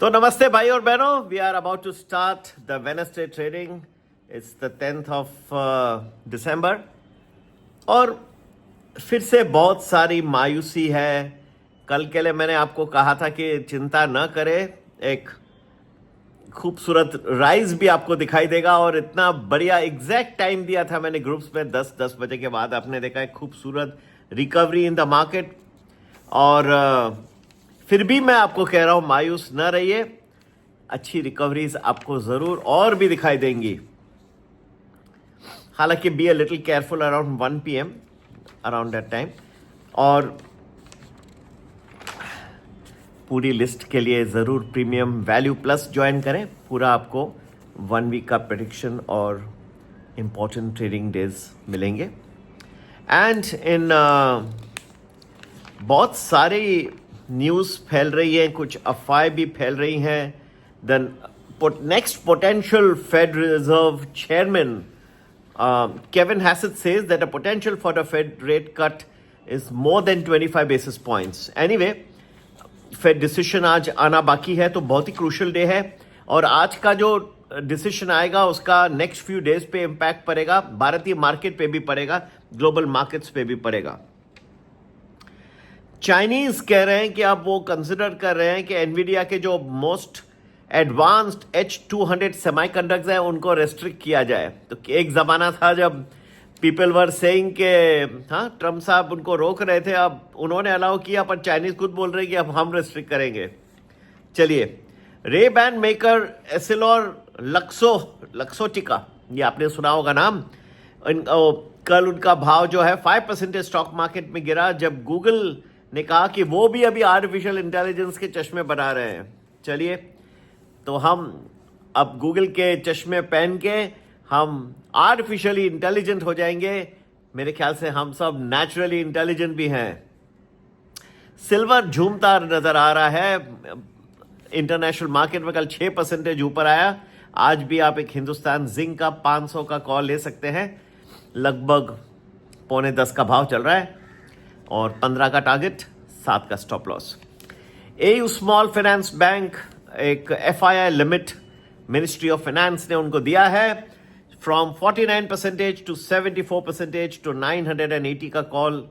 तो नमस्ते भाई और बहनों, we are about to start the Wednesday trading. It's the 10th of December और फिर से बहुत सारी मायूसी है. कल के लिए मैंने आपको कहा था कि चिंता न करें, एक खूबसूरत राइज भी आपको दिखाई देगा और इतना बढ़िया एग्जैक्ट टाइम दिया था मैंने ग्रुप्स में 10 बजे के बाद. आपने देखा एक खूबसूरत रिकवरी इन द मार्केट और फिर भी मैं आपको कह रहा हूं मायूस न रहिए, अच्छी रिकवरीज आपको जरूर और भी दिखाई देंगी. हालांकि be a little careful around 1 PM around that time. और पूरी लिस्ट के लिए जरूर प्रीमियम वैल्यू प्लस ज्वाइन करें. पूरा आपको 1 वीक का प्रेडिक्शन और इंपॉर्टेंट ट्रेडिंग डेज मिलेंगे. एंड इन बहुत सारी न्यूज़ फैल रही है, कुछ अफवाहें भी फैल रही हैं. Then next potential Fed reserve chairman Kevin Hassett says that a potential for the Fed rate cut is more than 25 basis points. Anyway, Fed decision आज आना बाकी है, तो बहुत ही क्रूशल डे है. और आज का जो डिसीजन आएगा उसका नेक्स्ट फ्यू डेज पे इम्पैक्ट पड़ेगा. भारतीय मार्केट पे भी पड़ेगा, ग्लोबल मार्केट्स पे भी पड़ेगा. चाइनीज कह रहे हैं कि अब वो कंसिडर कर रहे हैं कि एनवीडिया के जो मोस्ट एडवांस्ड H200 सेमीकंडक्टर्स हैं उनको रेस्ट्रिक्ट किया जाए. तो एक जमाना था जब पीपल वर सेइंग के हाँ ट्रम्प साहब उनको रोक रहे थे, अब उन्होंने अलाउ किया, पर चाइनीज खुद बोल रहे हैं कि अब हम रेस्ट्रिक्ट करेंगे. चलिए, रे बैन मेकर एसिलॉर लक्सोटिका, ये आपने सुना होगा नाम. कल उनका भाव जो है 5% स्टॉक मार्केट में गिरा जब गूगल ने कहा कि वो भी अभी आर्टिफिशियल इंटेलिजेंस के चश्मे बना रहे हैं. चलिए, तो हम अब गूगल के चश्मे पहन के हम आर्टिफिशियली इंटेलिजेंट हो जाएंगे. मेरे ख्याल से हम सब नेचुरली इंटेलिजेंट भी हैं. सिल्वर झूमता नजर आ रहा है. इंटरनेशनल मार्केट में कल 6% ऊपर आया. आज भी आप एक हिंदुस्तान जिंक का 500 का कॉल ले सकते हैं. लगभग 9:45 का भाव चल रहा है और 15 का टारगेट, 7 का stop loss. AU small finance bank एक FII limit ministry of finance ने उनको दिया है. फ्रॉम 49% टू 74% टू 980 का कॉल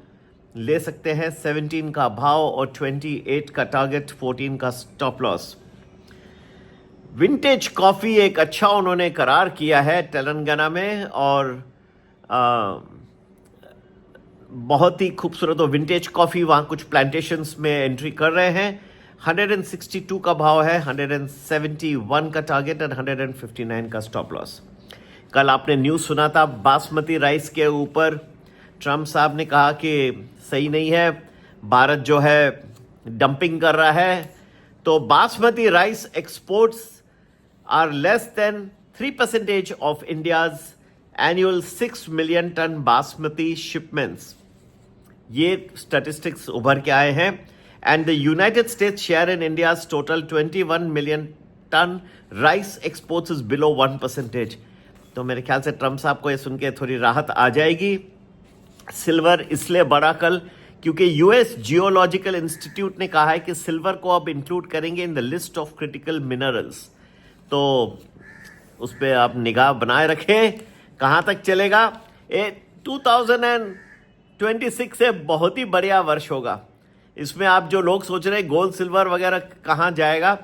ले सकते हैं. 17 का भाव और 28 का टारगेट, 14 का स्टॉप लॉस. विंटेज कॉफी एक अच्छा उन्होंने करार किया है तेलंगाना में और बहुत ही खूबसूरत और विंटेज कॉफी वहां कुछ प्लांटेशंस में एंट्री कर रहे हैं. 162 का भाव है, 171 का टारगेट और 159 का स्टॉप लॉस. कल आपने न्यूज़ सुना था बासमती राइस के ऊपर. ट्रम्प साहब ने कहा कि सही नहीं है, भारत जो है डंपिंग कर रहा है. तो basmati rice exports are less than 3% of India's annual 6 million ton basmati shipments. ये स्टैटिस्टिक्स उभर के आए हैं. And the United States share in India's total 21 million ton rice exports is below 1%. तो मेरे ख्याल से ट्रम्प साहब को ये सुन के थोड़ी राहत आ जाएगी. सिल्वर इसलिए बढ़ा कल क्योंकि यूएस जियोलॉजिकल इंस्टीट्यूट ने कहा है कि सिल्वर को अब इंक्लूड करेंगे in the list of critical minerals. तो उस पर आप निगाह बनाए रखें कहाँ तक चलेगा. 2026 से बहुत ही बढ़िया वर्ष होगा. इसमें आप जो लोग सोच रहे हैं गोल्ड सिल्वर वगैरह कहाँ जाएगा,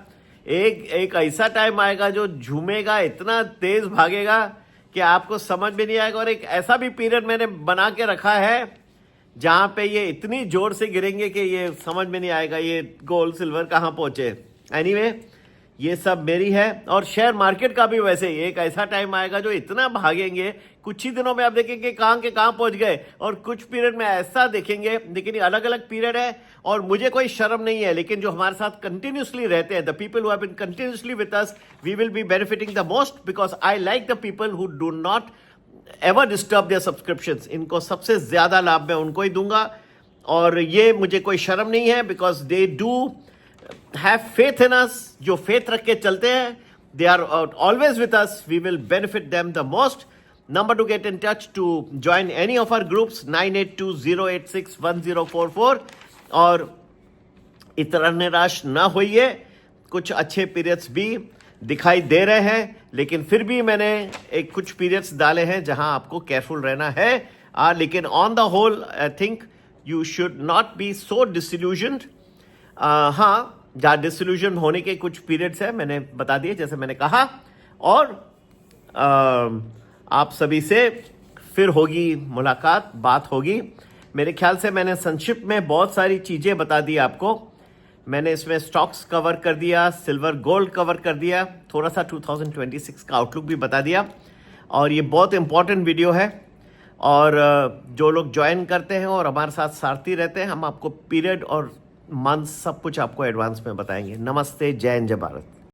एक ऐसा टाइम आएगा जो झूमेगा, इतना तेज भागेगा कि आपको समझ में नहीं आएगा. और एक ऐसा भी पीरियड मैंने बना के रखा है जहां पे ये इतनी जोर से गिरेंगे कि ये समझ में नहीं आएगा ये गोल्ड सिल्वर कहाँ पहुंचे. एनीवे, ये सब मेरी है. और शेयर मार्केट का भी वैसे ही एक ऐसा टाइम आएगा जो इतना भागेंगे, कुछ ही दिनों में आप देखेंगे कहाँ के कहाँ पहुंच गए. और कुछ पीरियड में ऐसा देखेंगे, लेकिन ये अलग अलग पीरियड है और मुझे कोई शर्म नहीं है. लेकिन जो हमारे साथ कंटिन्यूसली रहते हैं, the people who have been continuously with us, we will be benefiting the most because I like the people who do not ever disturb their subscriptions. इनको सबसे ज्यादा लाभ मैं उनको ही दूंगा और ये मुझे कोई शर्म नहीं है because they do have faith in us. जो फेथ रख के चलते हैं, they are always with us. We will benefit them the most. Number to get in touch to join any of our groups 9820861044. और इतना निराश ना होइए. कुछ अच्छे पीरियड्स भी दिखाई दे रहे हैं, लेकिन फिर भी मैंने एक कुछ पीरियड्स डाले हैं जहां आपको केयरफुल रहना है। लेकिन on the whole I think you should not be so disillusioned. हाँ, जहाँ डिसइल्यूजन होने के कुछ पीरियड्स हैं मैंने बता दिए, जैसे मैंने कहा। और आप सभी से फिर होगी मुलाकात, बात होगी। मेरे ख्याल से मैंने संक्षिप्त में बहुत सारी चीज़ें बता दी आपको। मैंने इसमें स्टॉक्स कवर कर दिया, सिल्वर गोल्ड कवर कर दिया, थोड़ा सा 2026 का आउटलुक भी बता दिया। और ये बहुत इंपॉर्टेंट वीडियो है, और जो लोग ज्वाइन करते हैं और हमारे साथ सारथी रहते हैं, हम आपको पीरियड और मंथ सब कुछ आपको एडवांस में बताएंगे। नमस्ते, जय हिंद, जय भारत।